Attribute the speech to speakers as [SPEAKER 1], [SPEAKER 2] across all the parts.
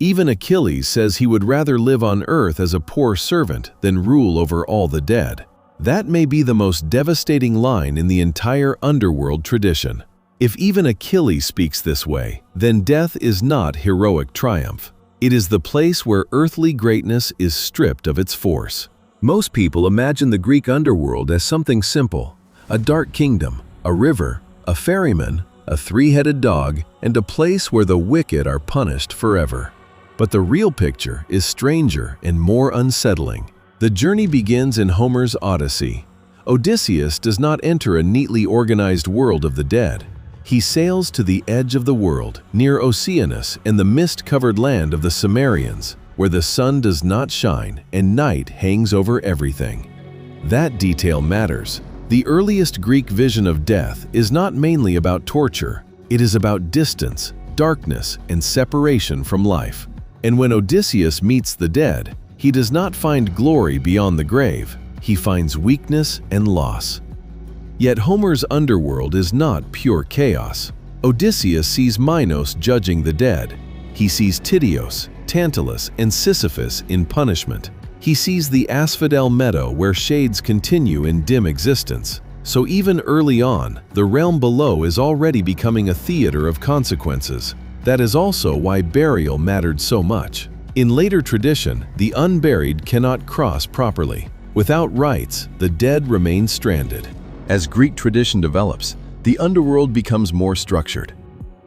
[SPEAKER 1] Even Achilles says he would rather live on earth as a poor servant than rule over all the dead. That may be the most devastating line in the entire underworld tradition. If even Achilles speaks this way, then death is not heroic triumph. It is the place where earthly greatness is stripped of its force. Most people imagine the Greek underworld as something simple: a dark kingdom, a river, a ferryman, a three-headed dog, and a place where the wicked are punished forever. But the real picture is stranger and more unsettling. The journey begins in Homer's Odyssey. Odysseus does not enter a neatly organized world of the dead. He sails to the edge of the world, near Oceanus and the mist-covered land of the Cimmerians, where the sun does not shine and night hangs over everything. That detail matters. The earliest Greek vision of death is not mainly about torture. It is about distance, darkness, and separation from life. And when Odysseus meets the dead, he does not find glory beyond the grave. He finds weakness and loss. Yet Homer's underworld is not pure chaos. Odysseus sees Minos judging the dead. He sees Tydeus, Tantalus, and Sisyphus in punishment. He sees the asphodel meadow where shades continue in dim existence. So even early on, the realm below is already becoming a theater of consequences. That is also why burial mattered so much. In later tradition, the unburied cannot cross properly. Without rites, the dead remain stranded. As Greek tradition develops, the underworld becomes more structured.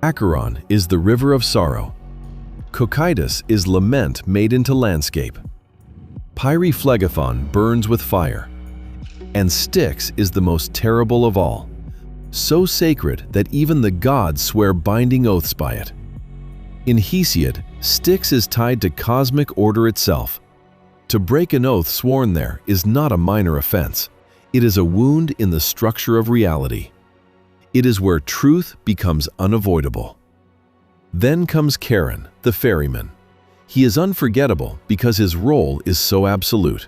[SPEAKER 1] Acheron is the river of sorrow. Cocytus is lament made into landscape. Pyriphlegethon burns with fire. And Styx is the most terrible of all, so sacred that even the gods swear binding oaths by it. In Hesiod, Styx is tied to cosmic order itself. To break an oath sworn there is not a minor offense. It is a wound in the structure of reality. It is where truth becomes unavoidable. Then comes Charon, the ferryman. He is unforgettable because his role is so absolute.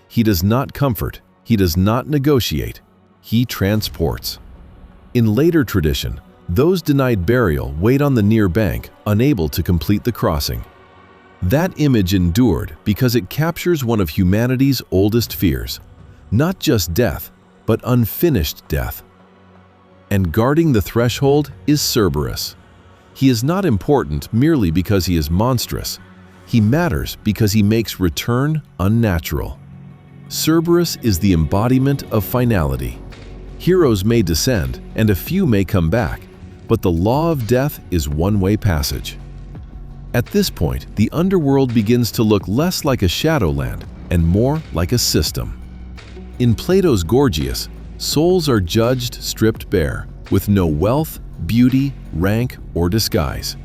[SPEAKER 1] He does not comfort, he does not negotiate, he transports. In later tradition, those denied burial wait on the near bank, unable to complete the crossing. That image endured because it captures one of humanity's oldest fears. Not just death, but unfinished death. And guarding the threshold is Cerberus. He is not important merely because he is monstrous. He matters because he makes return unnatural. Cerberus is the embodiment of finality. Heroes may descend, and a few may come back, but the law of death is one-way passage. At this point, the underworld begins to look less like a shadowland and more like a system. In Plato's Gorgias, souls are judged stripped bare, with no wealth, beauty, rank, or disguise.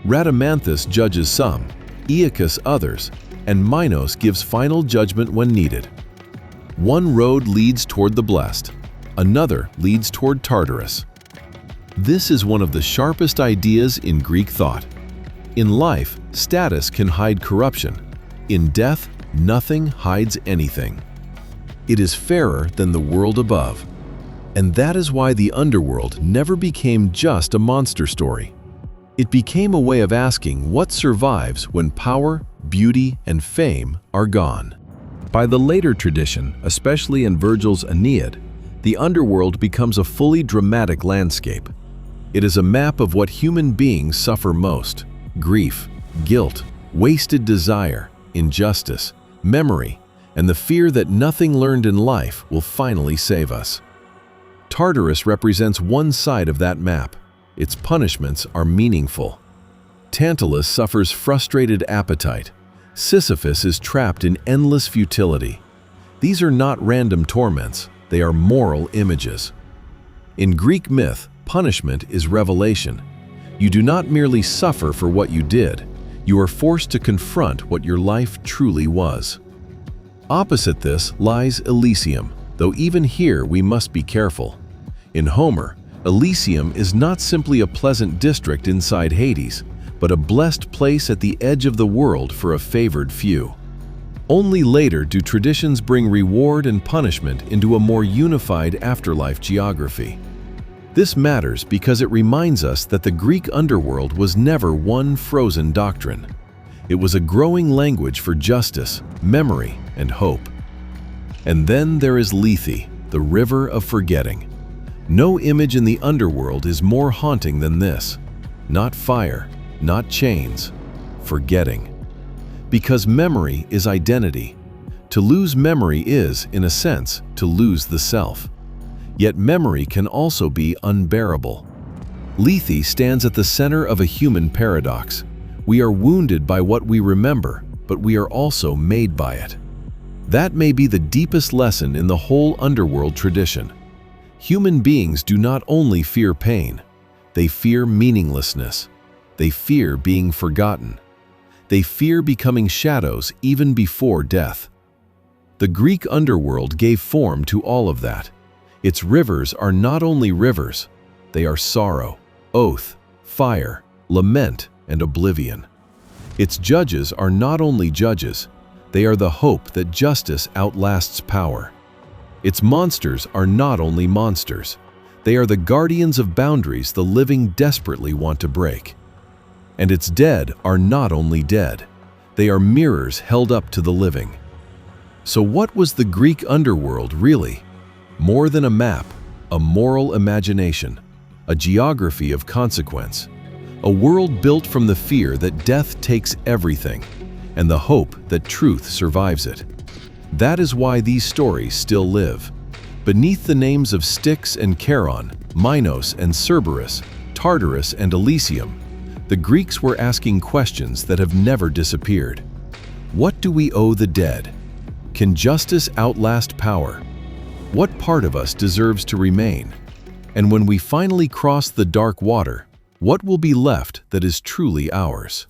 [SPEAKER 1] Rhadamanthus judges some, Aeacus others, and Minos gives final judgment when needed. One road leads toward the blessed, another leads toward Tartarus. This is one of the sharpest ideas in Greek thought. In life, status can hide corruption. In death, nothing hides anything. It is fairer than the world above. And that is why the underworld never became just a monster story. It became a way of asking what survives when power, beauty, and fame are gone. By the later tradition, especially in Virgil's Aeneid, the underworld becomes a fully dramatic landscape. It is a map of what human beings suffer most: grief, guilt, wasted desire, injustice, memory, and the fear that nothing learned in life will finally save us. Tartarus represents one side of that map. Its punishments are meaningful. Tantalus suffers frustrated appetite. Sisyphus is trapped in endless futility. These are not random torments, they are moral images. In Greek myth, punishment is revelation. You do not merely suffer for what you did, you are forced to confront what your life truly was. Opposite this lies Elysium, though even here we must be careful. In Homer, Elysium is not simply a pleasant district inside Hades, but a blessed place at the edge of the world for a favored few. Only later do traditions bring reward and punishment into a more unified afterlife geography. This matters because it reminds us that the Greek underworld was never one frozen doctrine. It was a growing language for justice, memory, and hope. And then there is Lethe, the river of forgetting. No image in the underworld is more haunting than this. Not fire, not chains, forgetting. Because memory is identity. To lose memory is, in a sense, to lose the self. Yet memory can also be unbearable. Lethe stands at the center of a human paradox. We are wounded by what we remember, but we are also made by it. That may be the deepest lesson in the whole underworld tradition. Human beings do not only fear pain, they fear meaninglessness. They fear being forgotten. They fear becoming shadows even before death. The Greek underworld gave form to all of that. Its rivers are not only rivers, they are sorrow, oath, fire, lament, and oblivion. Its judges are not only judges, they are the hope that justice outlasts power. Its monsters are not only monsters, they are the guardians of boundaries the living desperately want to break. And its dead are not only dead, they are mirrors held up to the living. So what was the Greek underworld really? More than a map, a moral imagination, a geography of consequence, a world built from the fear that death takes everything, and the hope that truth survives it. That is why these stories still live. Beneath the names of Styx and Charon, Minos and Cerberus, Tartarus and Elysium, the Greeks were asking questions that have never disappeared. What do we owe the dead? Can justice outlast power? What part of us deserves to remain? And when we finally cross the dark water, what will be left that is truly ours?